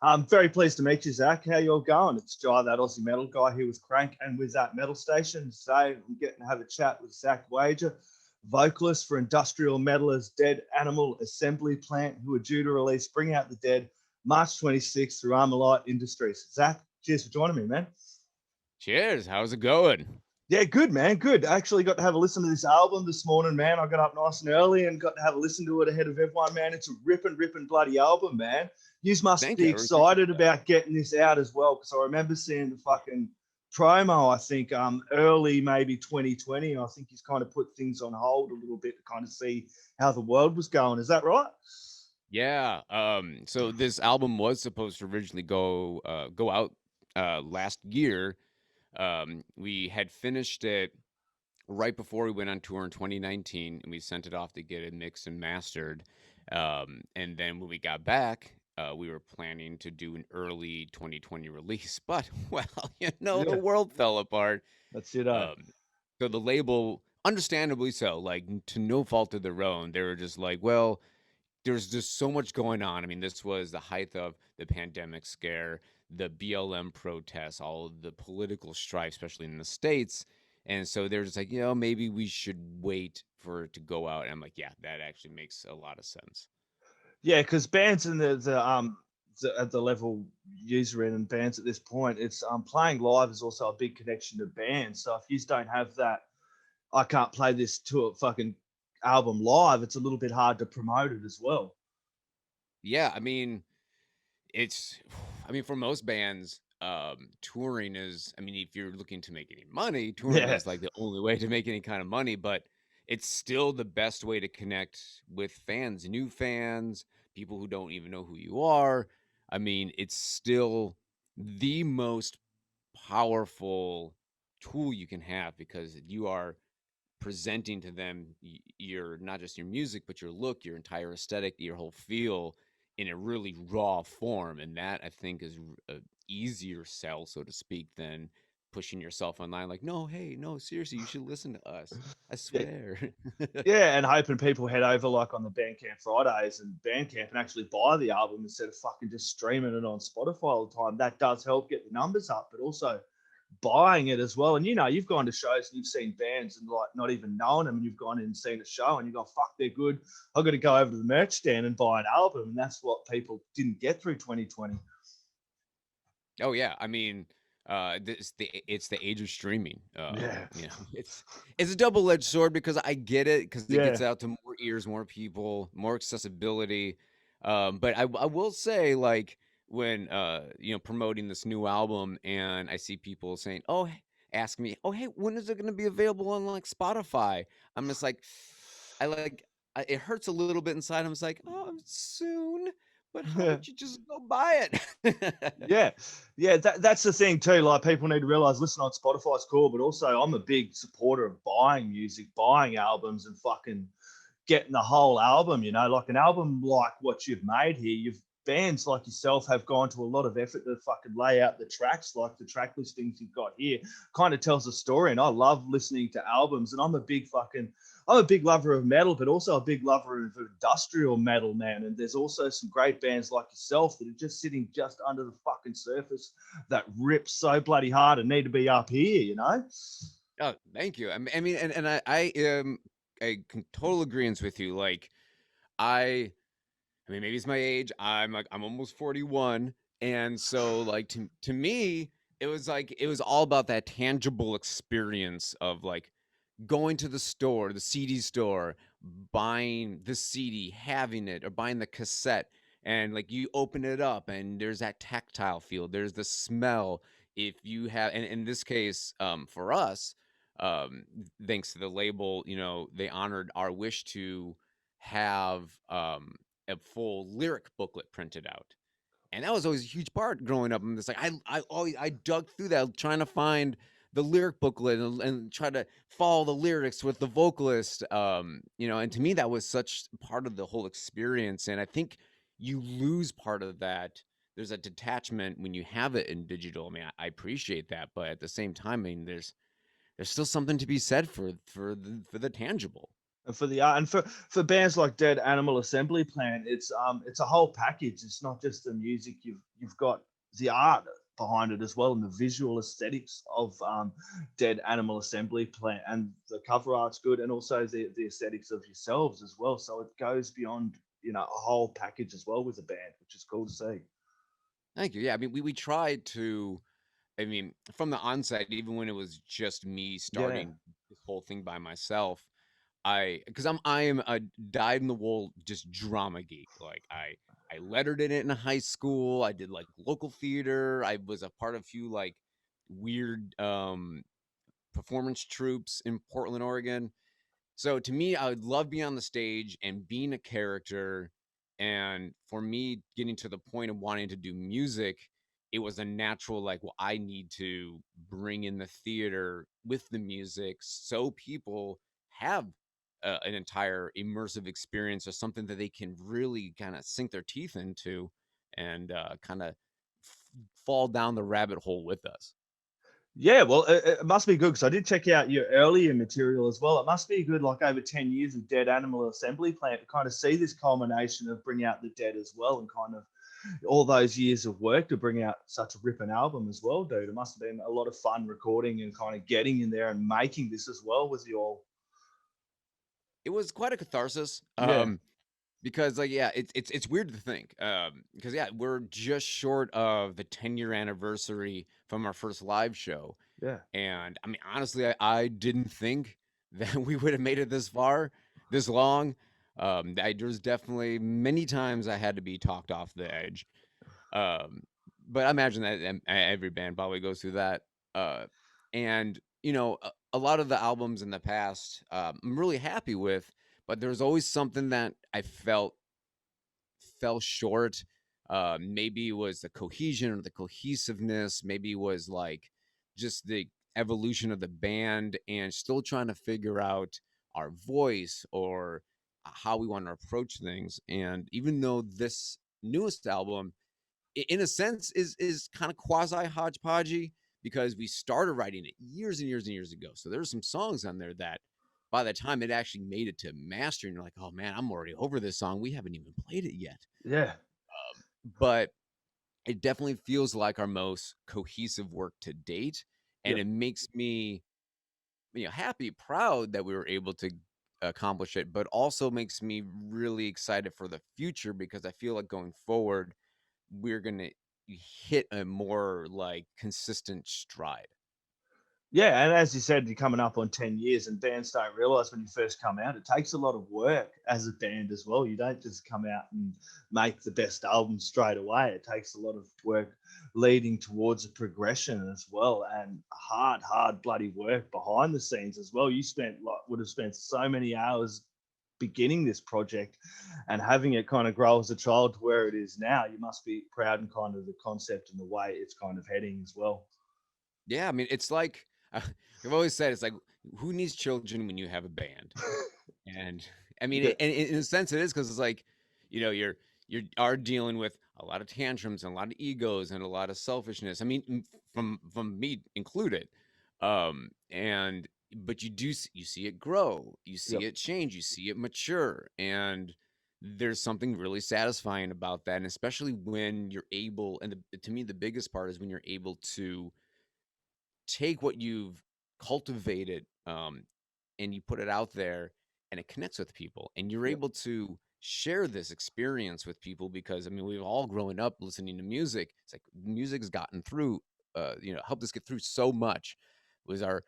I'm very pleased to meet you, Zach. How you all going? It's Jai, that Aussie metal guy here with Crank and with that metal station. Today, I'm getting to have a chat with Z.Wager Vocalist for industrial metalers Dead Animal Assembly Plant, who are due to release Bring Out the Dead March 26th through Armalyte Industries. Zach, cheers for joining me, man. Cheers. How's it going? Yeah, good, man. Good. I actually got to have a listen to this album this morning, man. I got up nice and early and got to have a listen to it ahead of everyone, man. It's a ripping bloody album, man. You must Thank be you. I really appreciate excited that. about getting this out as well, because I remember seeing the fucking promo, I think, early maybe 2020. I think he's kind of put things on hold a little bit to kind of see how the world was going. Is that right? Yeah. So this album was supposed to originally go out last year. We had finished it right before we went on tour in 2019, and we sent it off to get it mixed and mastered. And then when we got back, we were planning to do an early 2020 release, but well, the Yeah, world fell apart. that's it. Um, so the label, understandably so, like to no fault of their own, they were just like, well, there's just so much going on. I mean, this was the height of the pandemic scare, the BLM protests, all of the political strife, especially in the States. And so they're just like, maybe we should wait for it to go out. And I'm like, yeah, that actually makes a lot of sense. Yeah, because bands in at the level user in and bands at this point, it's playing live is also a big connection to bands. So if you don't have that, I can't play this to a fucking album live. It's a little bit hard to promote it as well. Yeah, it's, for most bands, touring is, if you're looking to make any money, touring Yeah, is like the only way to make any kind of money, but it's still the best way to connect with fans, new fans, people who don't even know who you are. It's still the most powerful tool you can have because you are presenting to them your not just your music but your look, your entire aesthetic, your whole feel in a really raw form, and that I think is a easier sell, so to speak, than pushing yourself online like, no, hey, no, seriously, you should listen to us, I yeah, swear. yeah, and hoping people head over like on the Bandcamp Fridays and Bandcamp and actually buy the album instead of fucking just streaming it on Spotify all the time. That does help get the numbers up, but also buying it as well. And you've gone to shows and you've seen bands and like not even knowing them, and you've gone in and seen a show and you've gone, fuck, they're good. I've got to go over to the merch stand and buy an album. And that's what people didn't get through 2020. Oh yeah, it's the age of streaming. Yeah. It's a double-edged sword because I get it because it Yeah. gets out to more ears, more people, more accessibility. But I will say, like, when promoting this new album, and I see people saying, "Oh, ask me, oh hey, when is it going to be available on like Spotify?" I'm just like, it hurts a little bit inside. I'm just like, oh, soon. But how about you just go buy it? Yeah, yeah, that's the thing too. Like people need to realize, listen, on Spotify's cool, but also I'm a big supporter of buying music, buying albums, and fucking getting the whole album. Like an album like what you've made here. You've bands like yourself have gone to a lot of effort to fucking lay out the tracks, like the track listings you've got here. Kind of tells a story, and I love listening to albums. And I'm a big lover of metal, but also a big lover of industrial metal, man. And there's also some great bands like yourself that are just sitting just under the fucking surface that rip so bloody hard and need to be up here. Oh, thank you. I am a total agreement with you. Like, I, maybe it's my age. I'm almost 41, and so like to me, it was all about that tangible experience of like going to the store, the CD store, buying the CD, having it, or buying the cassette, and like you open it up, and there's that tactile feel, there's the smell. If you have, and in this case, for us, um, thanks to the label, they honored our wish to have a full lyric booklet printed out, and that was always a huge part growing up. I'm just like, I dug through that trying to find the lyric booklet and try to follow the lyrics with the vocalist. And to me that was such part of the whole experience. And I think you lose part of that. There's a detachment when you have it in digital. I appreciate that, but at the same time, there's still something to be said for the tangible. And for the art, and for bands like Dead Animal Assembly Plant, it's a whole package. It's not just the music. You've got the art behind it as well, and the visual aesthetics of Dead Animal Assembly Plant, and the cover art's good, and also the aesthetics of yourselves as well. So it goes beyond, a whole package as well with the band, which is cool to see. Thank you. Yeah, I mean, we tried to. I mean, from the onset, even when it was just me Yeah, starting this whole thing by myself, because I am a dyed in the wool just drama geek. Like I lettered in it in high school. I did like local theater. I was a part of a few like weird performance troops in Portland, Oregon. So to me, I would love being on the stage and being a character. And for me, getting to the point of wanting to do music, it was a natural, like, well, I need to bring in the theater with the music so people have an entire immersive experience or something that they can really kind of sink their teeth into and kind of fall down the rabbit hole with us. yeah. Well, it must be good because I did check out your earlier material as well. It must be good, like over 10 years of Dead Animal Assembly Plant, to kind of see this culmination of Bring Out the Dead as well, and kind of all those years of work to bring out such a ripping album as well, dude. It must have been a lot of fun recording and kind of getting in there and making this as well with you all. It was quite a catharsis. Yeah, Because like yeah, it's weird to think because yeah, we're just short of the 10-year anniversary from our first live show, yeah, and I mean honestly, I didn't think that we would have made it this far, this long. There's definitely many times I had to be talked off the edge, um, but I imagine that every band probably goes through that. Uh, and a lot of the albums in the past, I'm really happy with, but there's always something that I felt fell short. Maybe it was the cohesion or the cohesiveness. Maybe it was like just the evolution of the band and still trying to figure out our voice or how we want to approach things. And even though this newest album, in a sense, is kind of quasi hodgepodgey because we started writing it years and years and years ago. So there's some songs on there that by the time it actually made it to mastering, you're like, oh man, I'm already over this song. We haven't even played it yet. yeah, But it definitely feels like our most cohesive work to date. And yep. it makes me happy, proud that we were able to accomplish it, but also makes me really excited for the future because I feel like going forward, we're gonna hit a more like consistent stride. Yeah, and as you said, you're coming up on 10 years, and bands don't realize when you first come out, it takes a lot of work as a band as well. You don't just come out and make the best album straight away. It takes a lot of work leading towards a progression as well, and hard bloody work behind the scenes as well. You would have spent so many hours beginning this project and having it kind of grow as a child to where it is now. You must be proud and kind of the concept and the way it's kind of heading as well. Yeah, I mean, it's like I've always said, it's like who needs children when you have a band? And I mean, Yeah, and in a sense, it is because it's like, you are dealing with a lot of tantrums and a lot of egos and a lot of selfishness. I mean, from me included. And but you see it grow, you yeah. see it change, you see it mature, and there's something really satisfying about that, and especially when you're able. And to me, the biggest part is when you're able to take what you've cultivated and you put it out there and it connects with people and you're Yeah. able to share this experience with people because I mean we've all grown up listening to music. It's like music's gotten through helped us get through so much. Was our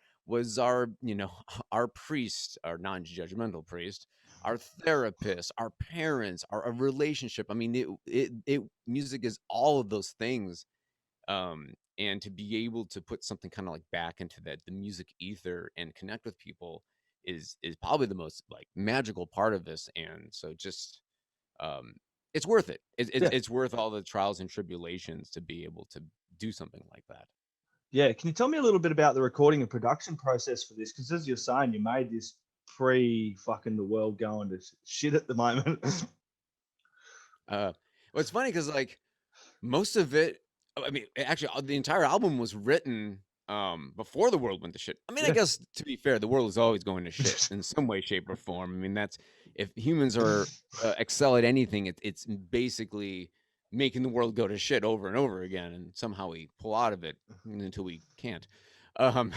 our priest, our non-judgmental priest, our therapist, our parents, our relationship. I mean it music is all of those things, and to be able to put something kind of like back into the music ether and connect with people is probably the most like magical part of this. And so just um it's worth it. Yeah. It's worth all the trials and tribulations to be able to do something like that. Yeah. Can you tell me a little bit about the recording and production process for this? Because as you're saying, you made this pre fucking the world going to shit at the moment. Well, it's funny because like most of it, I mean, actually, the entire album was written before the world went to shit. I mean, I Yeah. guess to be fair, the world is always going to shit in some way, shape, or form. I mean, that's if humans are excel at anything, it's basically making the world go to shit over and over again, and somehow we pull out of it until we can't. Um,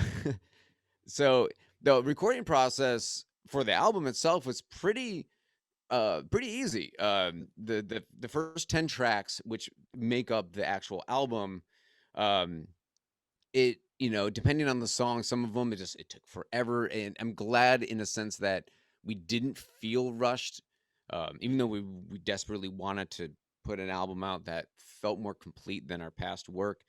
so the recording process for the album itself was pretty easy. The first 10 tracks, which make up the actual album, um, it depending on the song, some of them it took forever, and I'm glad in a sense that we didn't feel rushed, even though we desperately wanted to put an album out that felt more complete than our past work.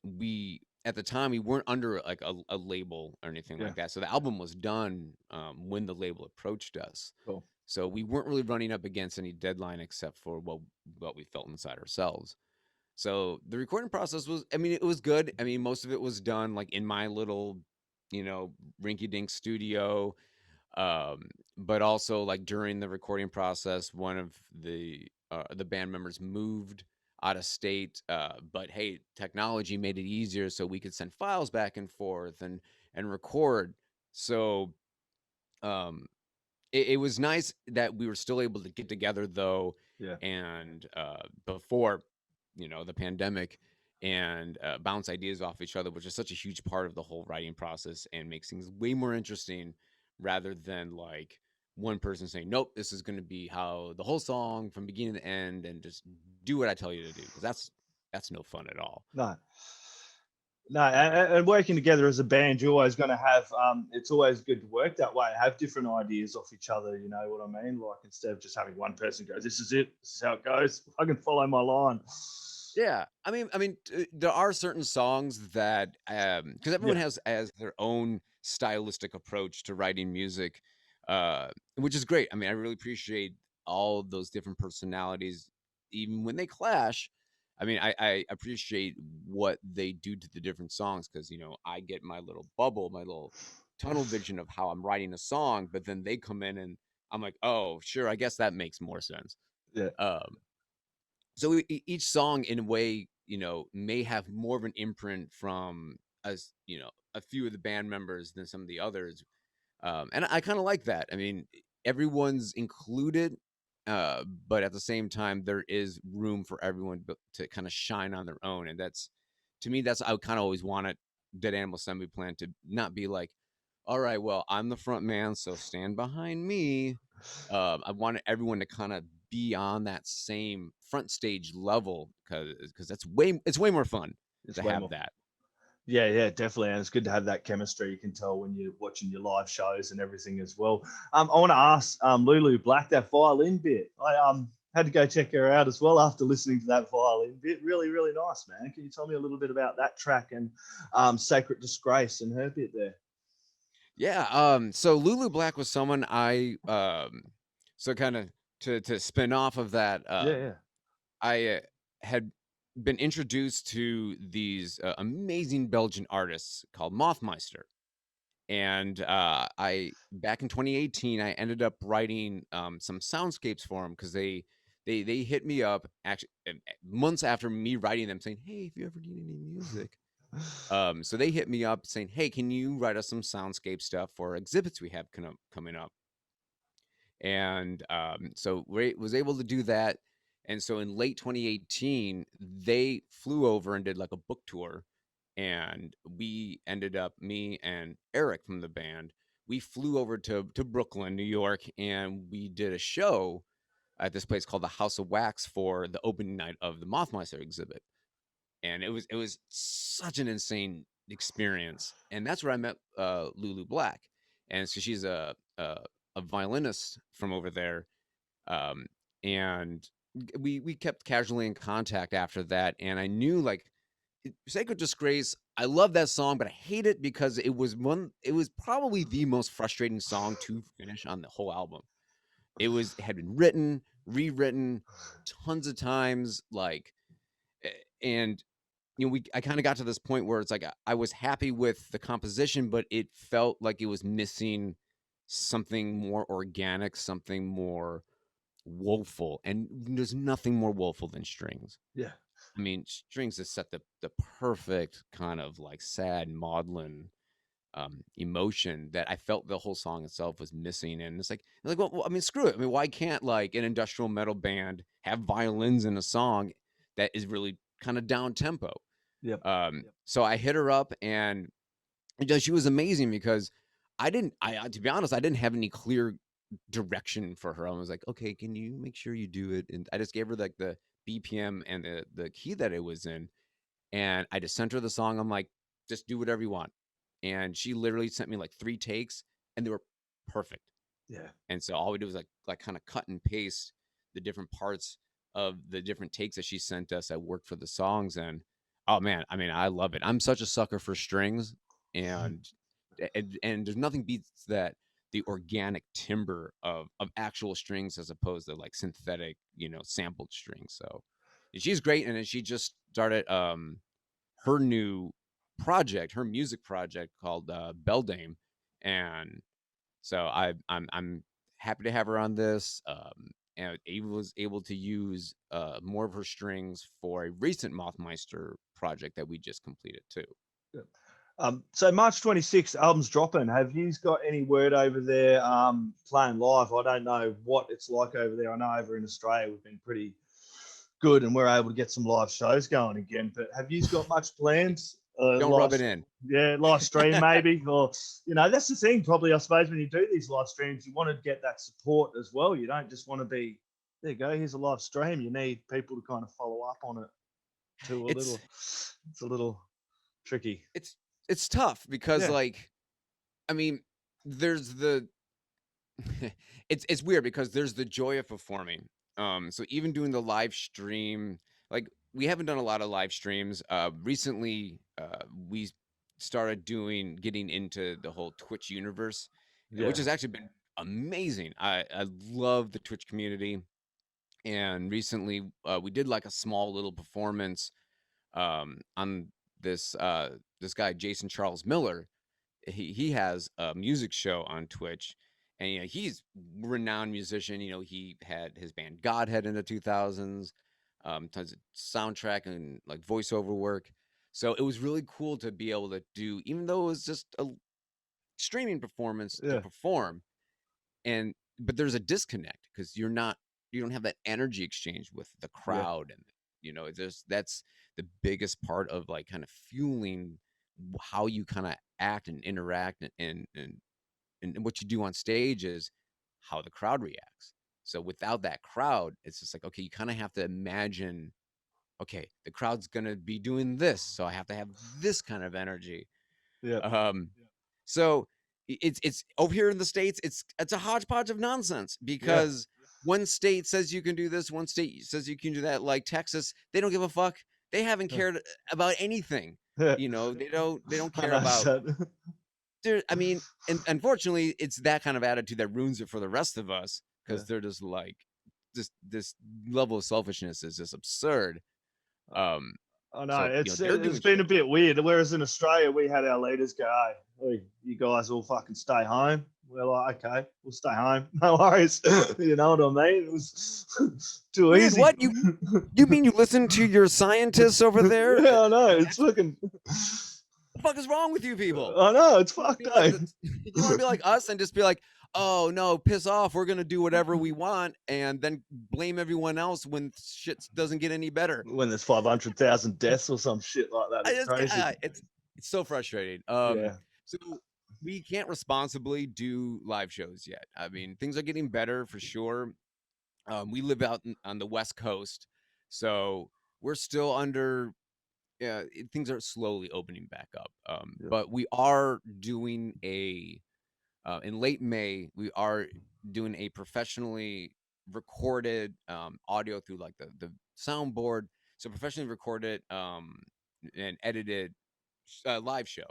We At the time we weren't under like a label or anything Yeah. like that, so the album was done when the label approached us. Cool. So we weren't really running up against any deadline except for what we felt inside ourselves. So the recording process was, I mean, it was good. I mean, most of it was done like in my little, rinky dink studio. Um, but also like during the recording process, one of the band members moved out of state. But hey, technology made it easier so we could send files back and forth and record. So um it was nice that we were still able to get together though, Yeah. and before the pandemic, and bounce ideas off each other, which is such a huge part of the whole writing process and makes things way more interesting rather than like one person saying, nope, this is going to be how the whole song from beginning to end, and just do what I tell you to do, because that's no fun at all. No. No, and working together as a band, you're always going to have. It's always good to work that way. Have different ideas off each other. You know what I mean? Like instead of just having one person go, "This is it. This is how it goes. I can follow my line." Yeah, there are certain songs that, because everyone Yeah. has their own stylistic approach to writing music, which is great. I mean, I really appreciate all those different personalities, even when they clash. I mean, I appreciate what they do to the different songs, because I get my little bubble, my little tunnel vision of how I'm writing a song, but then they come in and I'm like, oh, sure, I guess that makes more sense. Yeah. Um, so each song in a way may have more of an imprint from as a few of the band members than some of the others, and I kind of like that. I mean, everyone's included, but at the same time there is room for everyone to kind of shine on their own, and that's, to me, that's, I kind of always wanted Dead Animal Assembly Plan to not be like, all right, well, I'm the front man, so stand behind me. I wanted everyone to kind of be on that same front stage level, because it's way more fun It's to way have more. that. Yeah, yeah, definitely, and it's good to have that chemistry. You can tell when you're watching your live shows and everything as well. I want to ask Lulu Black that violin bit. I had to go check her out as well after listening to that violin bit. Really, really nice, man. Can you tell me a little bit about that track and Sacred Disgrace and her bit there? Yeah. So Lulu Black was someone so kind of to spin off of that. Yeah, yeah. I had been introduced to these amazing Belgian artists called Mothmeister. And I back in 2018, I ended up writing some soundscapes for them, because they hit me up actually months after me writing them, saying, "Hey, if you ever need any music." So they hit me up saying, "Hey, can you write us some soundscape stuff for exhibits we have coming up?" And so we was able to do that. And so in late 2018, they flew over and did like a book tour, and we ended up, me and Eric from the band, we flew over to Brooklyn, New York, and we did a show at this place called the House of Wax for the opening night of the Mothmeister exhibit. And it was such an insane experience. And that's where I met Lulu Black. And so she's a violinist from over there, um, and we kept casually in contact after that. And I knew, like, Sacred Disgrace, I love that song, but I hate it because it was probably the most frustrating song to finish on the whole album. It had been written, rewritten tons of times, like, and I kind of got to this point where it's like I was happy with the composition, but it felt like it was missing something more organic, something more woeful. And there's nothing more woeful than strings. Yeah. I mean, strings has set the perfect kind of like sad maudlin emotion that I felt the whole song itself was missing. And it's like, well, I mean, screw it. I mean, why can't like an industrial metal band have violins in a song that is really kind of down tempo? Yep. So I hit her up, and she was amazing because to be honest, I didn't have any clear direction for her. I was like, okay, can you make sure you do it? And I just gave her like the BPM and the key that it was in, and I just sent her the song. I'm like, just do whatever you want. And she literally sent me like 3 takes, and they were perfect. Yeah. And so all we did was like kind of cut and paste the different parts of the different takes that she sent us that worked for the songs. And oh man, I mean, I love it. I'm such a sucker for strings, and and there's nothing beats that, the organic timbre of actual strings as opposed to like synthetic, sampled strings. So and she's great, and then she just started her new project, her music project called Beldame, and so I'm happy to have her on this. And Ava was able to use more of her strings for a recent Mothmeister project that we just completed too. Yeah. So March 26th, album's dropping. Have you got any word over there playing live? I don't know what it's like over there. I know over in Australia we've been pretty good and we're able to get some live shows going again. But have you got much plans? Don't rub it in. Yeah, live stream maybe, or that's the thing. Probably, I suppose, when you do these live streams, you want to get that support as well. You don't just want to be there. You go, here's a live stream. You need people to kind of follow up on it too. It's a little tricky. It's tough because like, I mean, there's the it's weird because there's the joy of performing. So even doing the live stream, like we haven't done a lot of live streams. Recently, we started getting into the whole Twitch universe, which has actually been amazing. I love the Twitch community, and recently we did like a small little performance on this guy Jason Charles Miller. He has a music show on Twitch, and he's a renowned musician. He had his band Godhead in the 2000s, tons of soundtrack and like voiceover work. So it was really cool to be able to do, even though it was just a streaming performance to perform. But there's a disconnect because you don't have that energy exchange with the crowd, and that's the biggest part of like kind of fueling how you kind of act and interact and what you do on stage is how the crowd reacts. So without that crowd, it's just like, okay, you kind of have to imagine, okay, the crowd's gonna be doing this, so I have to have this kind of energy. So it's over here in the States, it's a hodgepodge of nonsense because one state says you can do this, one state says you can do that. Like Texas, they don't give a fuck. They haven't cared about anything. They don't care about. I mean, and unfortunately, it's that kind of attitude that ruins it for the rest of us because they're just like, this level of selfishness is just absurd. I know it's been a bit weird. Whereas in Australia, we had our leaders go, "Hey, you guys all fucking stay home." We're like, "Okay, we'll stay home. No worries." You know what I mean? It was too easy. What you mean? You listen to your scientists over there? Yeah, I know. It's fucking. What the fuck is wrong with you people? I know it's fucked. You want to be like us and just be like, oh no, piss off. We're gonna do whatever we want, and then blame everyone else when shit doesn't get any better. When there's 500,000 deaths or some shit like that. It's crazy. It's so frustrating. So we can't responsibly do live shows yet. I mean, things are getting better for sure. We live out on the West Coast, so we're still under. Things are slowly opening back up. But we are doing in late May, we are doing a professionally recorded audio through like the soundboard. So professionally recorded and edited live show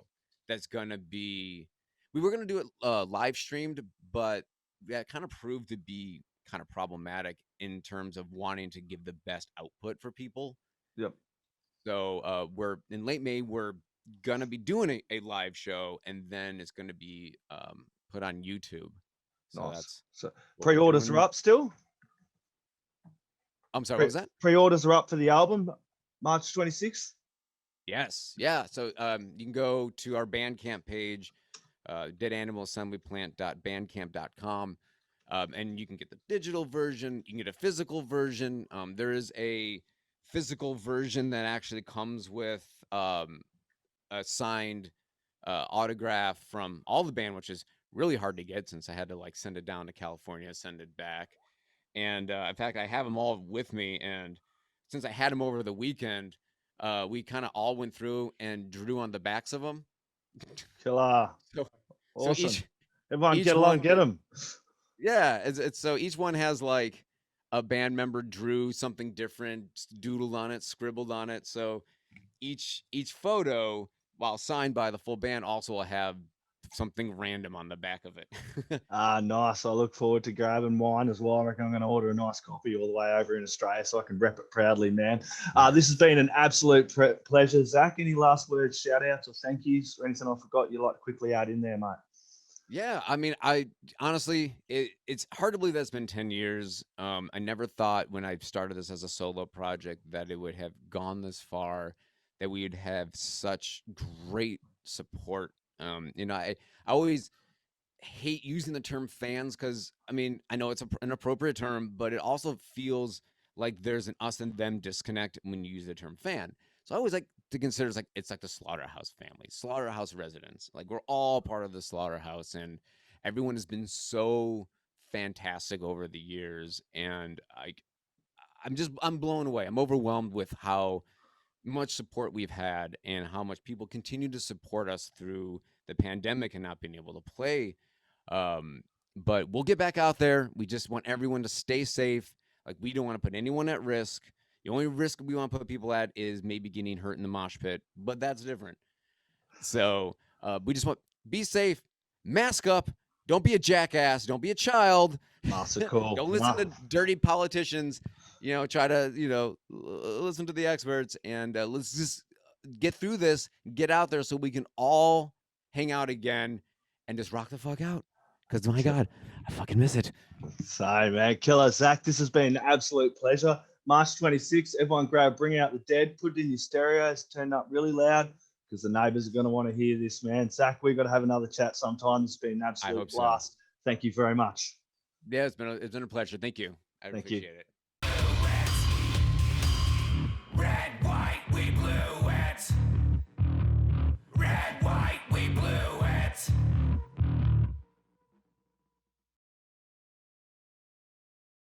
that's going to be, we were going to do it live streamed, but that kind of proved to be kind of problematic in terms of wanting to give the best output for people. So we're in late May, we're going to be doing a live show, and then it's going to be put on YouTube. So nice. So pre-orders are up still? I'm sorry, what was that? Pre-orders are up for the album? March 26th. Yes. Yeah. So you can go to our Bandcamp page, deadanimalssemblykplant.bandcamp.com. And you can get the digital version. You can get a physical version. There is a physical version that actually comes with a signed autograph from all the band, which is really hard to get since I had to like send it down to California, send it back. And in fact, I have them all with me. And since I had them over the weekend, we kind of all went through and drew on the backs of them. Killer. So, so Awesome. Everyone each get along, one, get them. yeah, it's so each one has like a band member drew something different, doodled on it, scribbled on it. So each photo, while signed by the full band, also will have something random on the back of it. Nice. I look forward to grabbing mine as well. I reckon I'm going to order a nice copy all the way over in Australia so I can rep it proudly, man. This has been an absolute pleasure. Zach, any last words, shout outs or thank yous or anything I forgot you'd like to quickly add in there, mate? Yeah, I mean, I honestly, it's hard to believe that's been 10 years. I never thought when I started this as a solo project that it would have gone this far, that we would have such great support. I always hate using the term fans because I mean, I know it's an appropriate term, but it also feels like there's an us and them disconnect when you use the term fan. So I always like to consider it's like the Slaughterhouse family, Slaughterhouse residents. Like we're all part of the Slaughterhouse, and everyone has been so fantastic over the years. And I'm blown away. I'm overwhelmed with how much support we've had and how much people continue to support us through the pandemic and not being able to play. But we'll get back out there. We just want everyone to stay safe. Like we don't want to put anyone at risk. The only risk we want to put people at is maybe getting hurt in the mosh pit, but that's different. So we just want be safe, mask up, don't be a jackass, don't be a child. Cool. Don't listen to dirty politicians. Try to listen to the experts, and let's just get through this, get out there, so we can all hang out again and just rock the fuck out. Because my God, I fucking miss it. Sorry, man. Killer. Zach, this has been an absolute pleasure. March 26th, everyone bring out the dead, put it in your stereos, turn up really loud because the neighbors are going to want to hear this, man. Zach, we've got to have another chat sometime. It's been an absolute blast. So. Thank you very much. Yeah, it's been a pleasure. Thank you. I appreciate it.